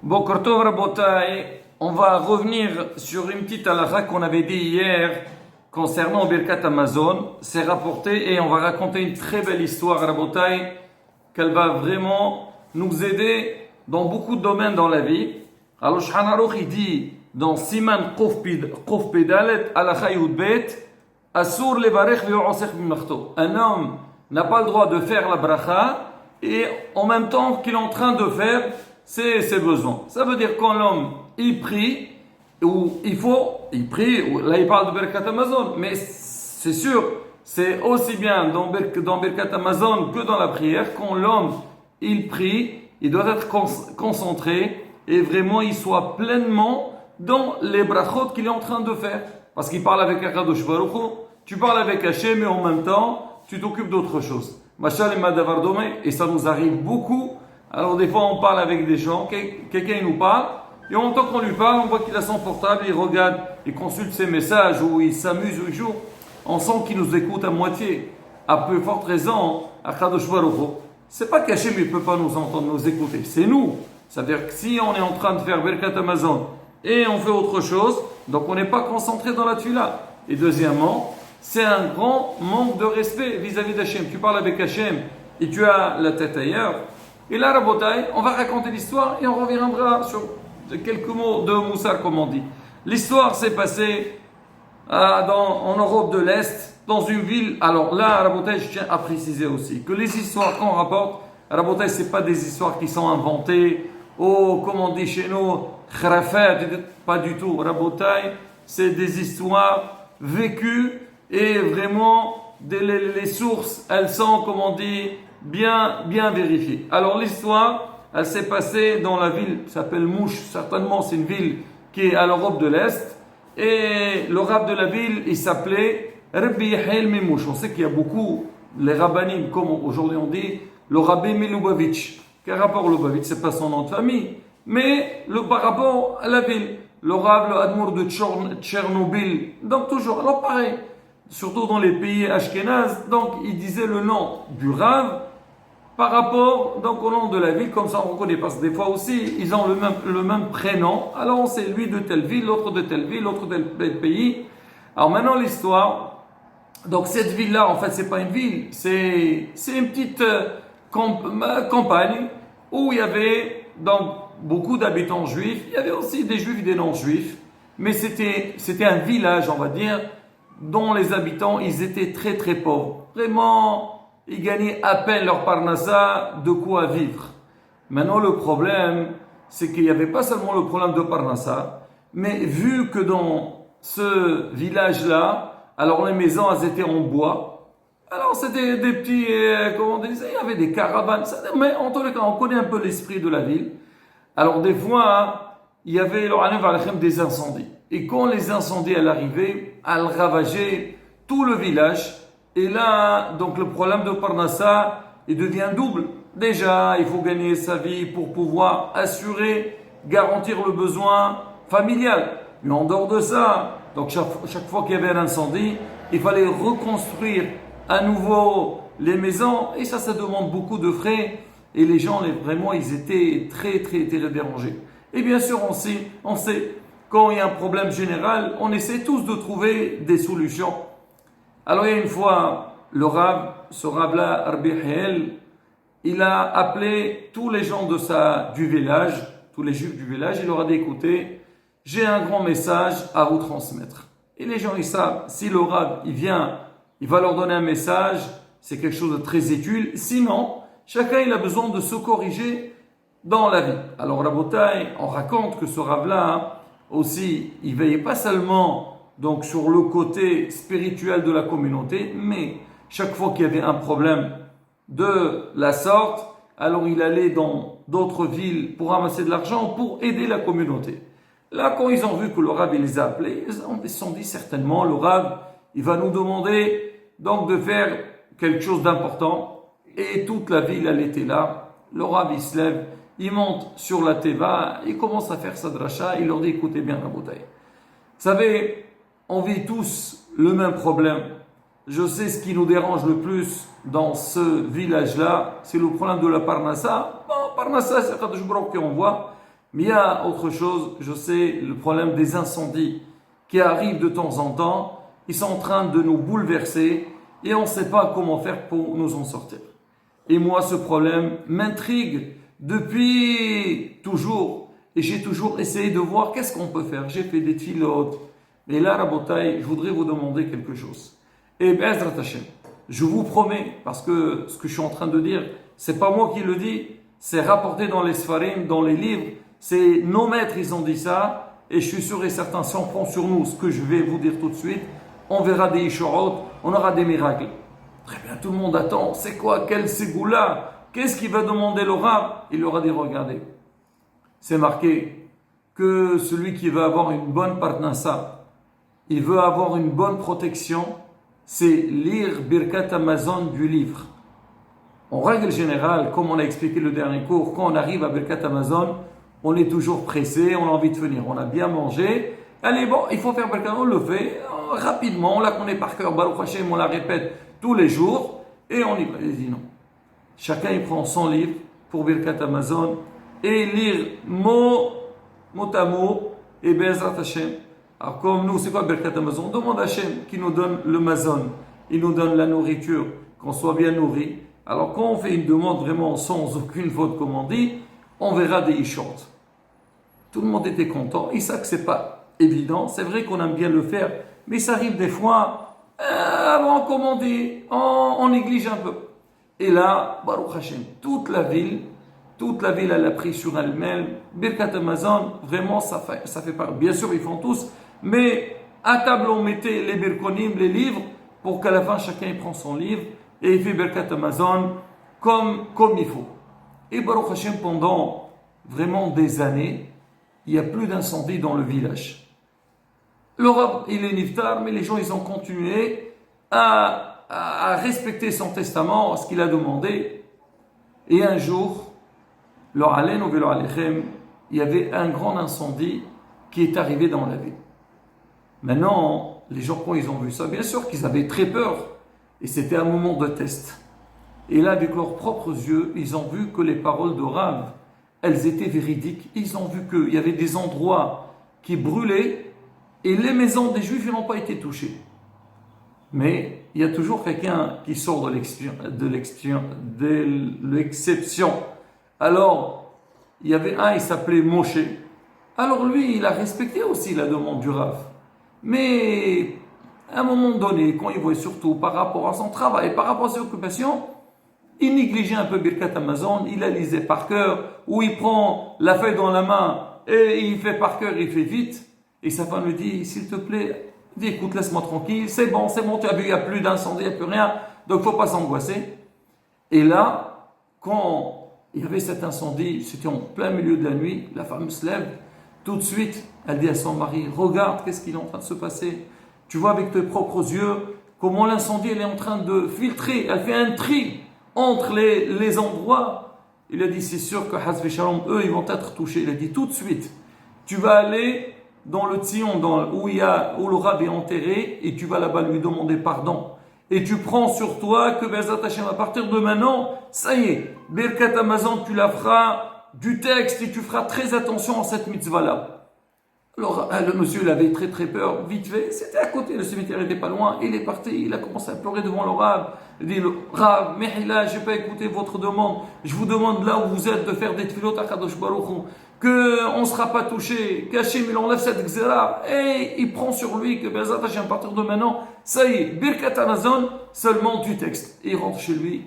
Boker Tov Rabotai, on va revenir sur une petite halakha qu'on avait dit hier concernant Birkat Amazon. C'est rapporté et on va raconter une très belle histoire Rabotai qu'elle va vraiment nous aider dans beaucoup de domaines dans la vie. Alors Shulchan Aruch il dit dans Siman Qof Pedalet halakha Yudbet Asur levarech ve'osech b'machto. Un homme n'a pas le droit de faire la bracha et en même temps qu'il est en train de faire ses besoins. Ça veut dire quand l'homme il prie, ou il prie, là il parle de Birkat Amazon, mais c'est sûr, c'est aussi bien dans Birkat Amazon que dans la prière, quand l'homme il prie, il doit être concentré et vraiment il soit pleinement dans les brachot qu'il est en train de faire. Parce qu'il parle avec Akadosh Baruch Hu, tu parles avec Hachem et en même temps tu t'occupes d'autre chose. Machal et Madavar Domé, et ça nous arrive beaucoup. Alors des fois on parle avec des gens, quelqu'un nous parle, et en même temps qu'on lui parle, on voit qu'il a son portable, il regarde, il consulte ses messages, ou il s'amuse, ou il joue. On sent qu'il nous écoute à moitié. À peu forte raison, à Kadosh Baruch Hu, c'est pas qu'Hachem ne peut pas nous entendre, nous écouter, c'est nous. C'est-à-dire que si on est en train de faire Birkat Amazon et on fait autre chose, donc on n'est pas concentré dans la tefila. Et deuxièmement, c'est un grand manque de respect vis-à-vis d'Hachem. Tu parles avec Hachem et tu as la tête ailleurs. Et là, Rabotai, on va raconter l'histoire et on reviendra sur quelques mots de Moussar, comme on dit. L'histoire s'est passée en Europe de l'Est, dans une ville. Alors là, Rabotai, je tiens à préciser aussi que les histoires qu'on rapporte, Rabotai, ce n'est pas des histoires qui sont inventées, comme on dit chez nous, khrafat, pas du tout. Rabotai, c'est des histoires vécues et vraiment, les sources, elles sont, comme on dit, bien vérifiées. Alors l'histoire, elle s'est passée dans la ville, s'appelle Mouche, certainement c'est une ville qui est à l'Europe de l'Est, et le rab de la ville, il s'appelait Rabbi Yehiel Mimouche. On sait qu'il y a beaucoup, les rabbanim, comme aujourd'hui on dit, le Rabbi Milubavitch. Quel rapport Lubavitch, c'est pas son nom de famille, mais par rapport à la ville, le rab, le Admour de Tchernobyl, donc toujours, alors pareil, surtout dans les pays ashkénazes, donc il disait le nom du Rav par rapport donc au nom de la ville, comme ça on reconnaît, parce que des fois aussi ils ont le même prénom, alors on sait lui de telle ville, l'autre de telle ville, l'autre de tel pays. Alors maintenant l'histoire, donc cette ville-là en fait c'est pas une ville, c'est une petite campagne où il y avait donc beaucoup d'habitants juifs, il y avait aussi des juifs et des non-juifs, mais c'était un village on va dire, dont les habitants, ils étaient très très pauvres. Vraiment, ils gagnaient à peine leur parnassa, de quoi vivre. Maintenant, le problème, c'est qu'il n'y avait pas seulement le problème de parnassa, mais vu que dans ce village-là, alors les maisons, elles étaient en bois. Alors c'était des petits, comment on disait, il y avait des caravanes. Mais en tous les cas, on connaît un peu l'esprit de la ville. Alors des fois, il y avait des incendies. Et quand les incendies arrivaient, elles ravageaient tout le village. Et là, donc le problème de Parnassa, il devient double. Déjà, il faut gagner sa vie pour pouvoir assurer, garantir le besoin familial. Mais en dehors de ça, donc chaque fois qu'il y avait un incendie, il fallait reconstruire à nouveau les maisons. Et ça demande beaucoup de frais. Et les gens, vraiment, ils étaient très dérangés. Et bien sûr, on sait, quand il y a un problème général, on essaie tous de trouver des solutions. Alors il y a une fois, ce rab-là, Rabbi Yehiel, il a appelé tous les gens du village, tous les juifs du village, il leur a dit, écoutez, j'ai un grand message à vous transmettre. Et les gens, ils savent, si le rab, il vient, il va leur donner un message, c'est quelque chose de très utile. Sinon, chacun, il a besoin de se corriger dans la vie. Alors, Rabotai, on raconte que ce rab-là, aussi, il veillait pas seulement donc sur le côté spirituel de la communauté, mais chaque fois qu'il y avait un problème de la sorte, alors il allait dans d'autres villes pour ramasser de l'argent pour aider la communauté. Là, quand ils ont vu que le rab il les a appelés, ils se sont dit certainement, le rab, il va nous demander donc de faire quelque chose d'important. Et toute la ville, elle était là. Le rab, il se lève, il monte sur la teva, il commence à faire sa dracha, il leur dit, écoutez bien, Rabotai. Vous savez, on vit tous le même problème. Je sais ce qui nous dérange le plus dans ce village-là, c'est le problème de la parnassa. Bon, parnassa, c'est Kadosh Baruch Hu qu'on voit, Mais il y a autre chose, je sais, le problème des incendies qui arrivent de temps en temps, ils sont en train de nous bouleverser et on ne sait pas comment faire pour nous en sortir. Et moi, ce problème m'intrigue depuis toujours. Et j'ai toujours essayé de voir qu'est-ce qu'on peut faire. J'ai fait des tfilotes. Mais là, Rabotai, je voudrais vous demander quelque chose. Et Be'ezrat Hashem, je vous promets, parce que ce que je suis en train de dire, c'est pas moi qui le dis, c'est rapporté dans les Sfarim, dans les livres, c'est nos maîtres, ils ont dit ça, et je suis sûr et certain, si on prend sur nous ce que je vais vous dire tout de suite, on verra des Ishorot, on aura des miracles. Très bien, tout le monde attend, c'est quoi, quel ségoula, qu'est-ce qu'il va demander le Rav? Il aura dit, regardez, c'est marqué que celui qui veut avoir une bonne parnassa, il veut avoir une bonne protection, c'est lire Birkat Hamazon du livre. En règle générale, comme on a expliqué le dernier cours, quand on arrive à Birkat Hamazon, on est toujours pressé, on a envie de venir, on a bien mangé. Allez, bon, il faut faire Birkat, on le fait rapidement, on la connaît par cœur, Baruch Hashem, on la répète tous les jours, et on y va. Il dit non. Chacun il prend son livre pour Birkat Hamazon et lire mot à mot, et Be'ezrat Hashem. Alors comme nous, c'est quoi Birkat Hamazon? On demande à Hashem qui nous donne le mazon, il nous donne la nourriture, qu'on soit bien nourri. Alors quand on fait une demande vraiment sans aucune faute, comme on dit, on verra des ishot. Tout le monde était content, il sait que c'est pas évident, c'est vrai qu'on aime bien le faire, mais ça arrive des fois, avant comme on dit, on néglige un peu. Et là, Baruch Hashem, toute la ville, elle a pris sur elle-même, Birkat Hamazon, vraiment ça fait part. Bien sûr, ils font tous, mais à table on mettait les birkonim, les livres, pour qu'à la fin chacun prend son livre et il fait Birkat Hamazon comme il faut. Et Baruch Hashem, pendant vraiment des années, il n'y a plus d'incendie dans le village. Le Rav, il est niftar, mais les gens, ils ont continué à respecter son testament, ce qu'il a demandé. Et un jour, leur alen ou leur alechem, il y avait un grand incendie qui est arrivé dans la ville. Maintenant, les gens, quand ils ont vu ça, bien sûr qu'ils avaient très peur. Et c'était un moment de test. Et là, avec leurs propres yeux, ils ont vu que les paroles de Rav, elles étaient véridiques. Ils ont vu qu'il y avait des endroits qui brûlaient et les maisons des Juifs n'ont pas été touchées. Mais il y a toujours quelqu'un qui sort de l'exception. Alors, il y avait un, il s'appelait Moshe. Alors lui, il a respecté aussi la demande du Rav. Mais à un moment donné, quand il voit surtout par rapport à son travail, par rapport à ses occupations, il négligeait un peu Birkat Hamazon, il la lisait par cœur, ou il prend la feuille dans la main et il fait par cœur, il fait vite. Et sa femme lui dit, s'il te plaît, dis écoute, laisse-moi tranquille, c'est bon, tu as vu, il n'y a plus d'incendie, il n'y a plus rien, donc il ne faut pas s'angoisser. Et là, quand il y avait cet incendie, c'était en plein milieu de la nuit, la femme se lève, tout de suite, elle dit à son mari, regarde, qu'est-ce qu'il est en train de se passer? Tu vois avec tes propres yeux comment l'incendie elle est en train de filtrer, elle fait un tri entre les endroits. Il a dit, c'est sûr que Hasve Shalom, eux, ils vont être touchés. Il a dit, tout de suite, tu vas aller dans le Tzion, où le Rav est enterré, et tu vas là-bas lui demander pardon. Et tu prends sur toi que Be'ezrat Hashem, à partir de maintenant, ça y est, Birkat Hamazon, tu la feras du texte et tu feras très attention à cette mitzvah-là. Alors, le monsieur, il avait très très peur, vite fait, c'était à côté, le cimetière n'était pas loin, il est parti, il a commencé à pleurer devant le Rav. Il dit, Rav, Mehila, je n'ai pas écouté votre demande, je vous demande là où vous êtes de faire des tfilot à Kadosh Baruch Hu, qu'on ne sera pas touché, qu'Hachem il enlève cette xéra, et il prend sur lui que Be'ezrat Hashem, à partir de maintenant, ça y est, Birkat Hamazon, seulement du texte. Et il rentre chez lui,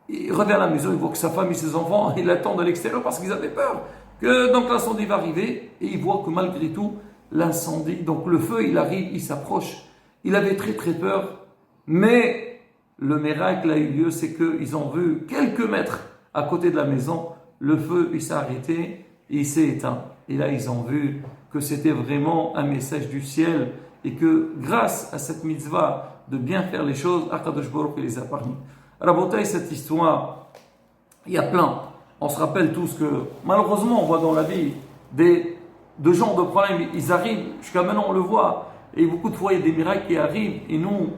il revient à la maison, il voit que sa femme et ses enfants, ils l'attendent à l'extérieur parce qu'ils avaient peur. Que donc l'incendie va arriver et il voit que malgré tout l'incendie, donc le feu il arrive, il s'approche. Il avait très très peur, mais le miracle a eu lieu, c'est qu'ils ont vu quelques mètres à côté de la maison, le feu il s'est arrêté et il s'est éteint. Et là ils ont vu que c'était vraiment un message du ciel et que grâce à cette mitzvah de bien faire les choses, Akadosh Baruch Hu les a parmi. Rabotai, cette histoire, il y a plein. On se rappelle tous que, malheureusement, on voit dans la vie de gens de problèmes, ils arrivent, jusqu'à maintenant on le voit, et beaucoup de fois il y a des miracles qui arrivent, et nous,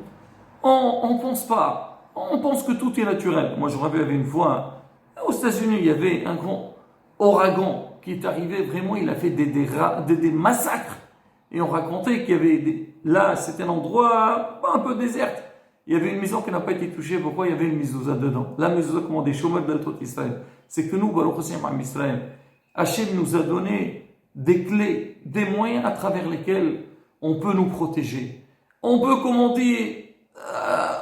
on pense pas, on pense que tout est naturel. Moi je me rappelle une fois, aux États-Unis, il y avait un grand ouragan, qui est arrivé, vraiment, il a fait des massacres. Et on racontait qu'il y avait là, c'était un endroit un peu désert. Il y avait une maison qui n'a pas été touchée. Pourquoi? Il y avait une mezouza dedans. La mezouza, comment des chômeurs d'Altot Israël. C'est que nous, Baruch Hashem Israël, Hachem nous a donné des clés, des moyens à travers lesquels on peut nous protéger. On peut, comme on dit,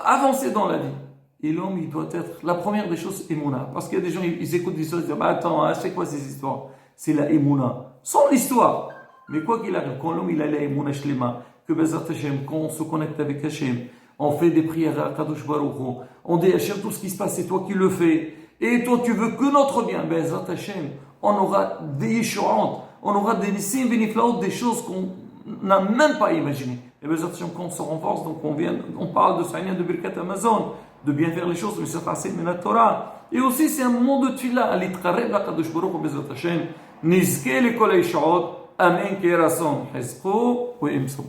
avancer dans la vie. Et l'homme, il doit être, la première des choses, Emouna. Parce qu'il y a des gens, ils écoutent des histoires, ils disent, bah attends, hein, c'est quoi ces histoires? C'est la Emouna. Sans l'histoire. Mais quoi qu'il arrive, quand l'homme, il a la Emouna Shlema, que Bezat Hashem, quand on se connecte avec Hashem, on fait des prières à Kadosh Baruch Hu, on dit Hashem, tout ce qui se passe, c'est toi qui le fais. Et toi, tu veux que notre bien. Bezat Hashem, on aura des yeshuot, on aura des nissim beniflaot, des choses qu'on n'a même pas imaginées. Et Bezat Hashem, quand on se renforce, donc on parle de Sa'inyan de Birkat Amazon, de bien faire les choses, mais c'est facile, mais la Torah. Et aussi, c'est un moment de tefillah, à l'itqareb la Kadosh Baruch Hu, Bezat Hashem, nizke le kol yeshuot, amen, ki rason, hezqo, ou imso.